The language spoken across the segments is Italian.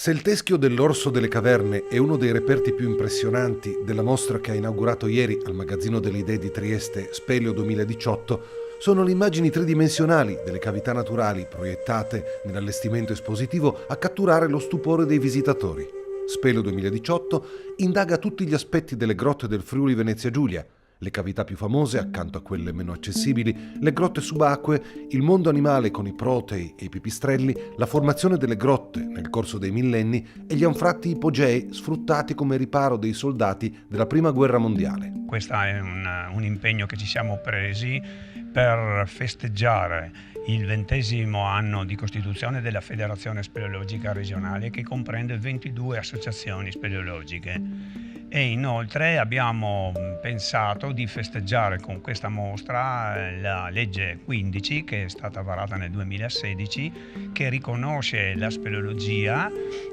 Se il teschio dell'orso delle caverne è uno dei reperti più impressionanti della mostra che ha inaugurato ieri al Magazzino delle Idee di Trieste Speleo 2018, sono le immagini tridimensionali delle cavità naturali proiettate nell'allestimento espositivo a catturare lo stupore dei visitatori. Speleo 2018 indaga tutti gli aspetti delle grotte del Friuli Venezia Giulia, le cavità più famose accanto a quelle meno accessibili, le grotte subacquee, il mondo animale con i protei e i pipistrelli, la formazione delle grotte nel corso dei millenni e gli anfratti ipogei sfruttati come riparo dei soldati della Prima Guerra Mondiale. Questo è un impegno che ci siamo presi per festeggiare il 20° anno di costituzione della Federazione Speleologica Regionale, che comprende 22 associazioni speleologiche. E inoltre abbiamo pensato di festeggiare con questa mostra la legge 15, che è stata varata nel 2016, che riconosce la speleologia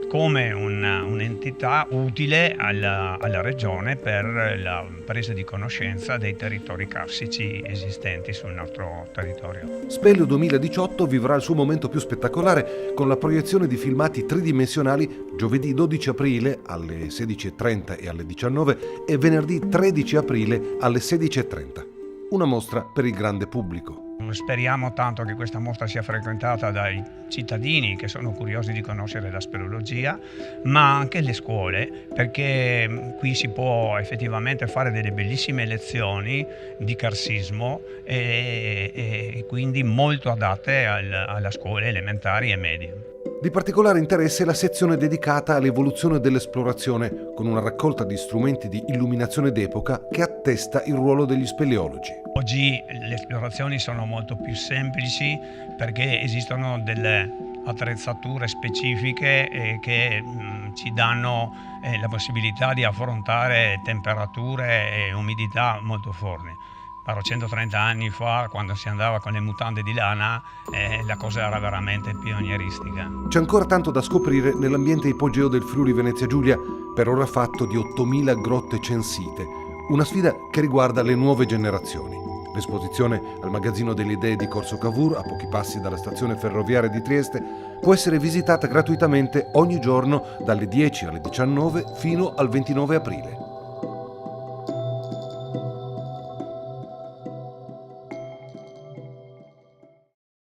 come un'entità utile alla regione per la presa di conoscenza dei territori carsici esistenti sul nostro territorio. Speleo 2018 vivrà il suo momento più spettacolare con la proiezione di filmati tridimensionali giovedì 12 aprile alle 16:30 e alle 19 e venerdì 13 aprile alle 16:30. Una mostra per il grande pubblico. Speriamo tanto che questa mostra sia frequentata dai cittadini che sono curiosi di conoscere la speleologia, ma anche le scuole, perché qui si può effettivamente fare delle bellissime lezioni di carsismo e quindi molto adatte alla scuole elementari e medie. Di particolare interesse è la sezione dedicata all'evoluzione dell'esplorazione, con una raccolta di strumenti di illuminazione d'epoca che attesta il ruolo degli speleologi. Oggi le esplorazioni sono molto più semplici perché esistono delle attrezzature specifiche che ci danno la possibilità di affrontare temperature e umidità molto forti. Parlo 130 anni fa, quando si andava con le mutande di lana, la cosa era veramente pionieristica. C'è ancora tanto da scoprire nell'ambiente ipogeo del Friuli Venezia Giulia, per ora fatto di 8.000 grotte censite, una sfida che riguarda le nuove generazioni. L'esposizione al Magazzino delle Idee di Corso Cavour, a pochi passi dalla stazione ferroviaria di Trieste, può essere visitata gratuitamente ogni giorno dalle 10 alle 19 fino al 29 aprile.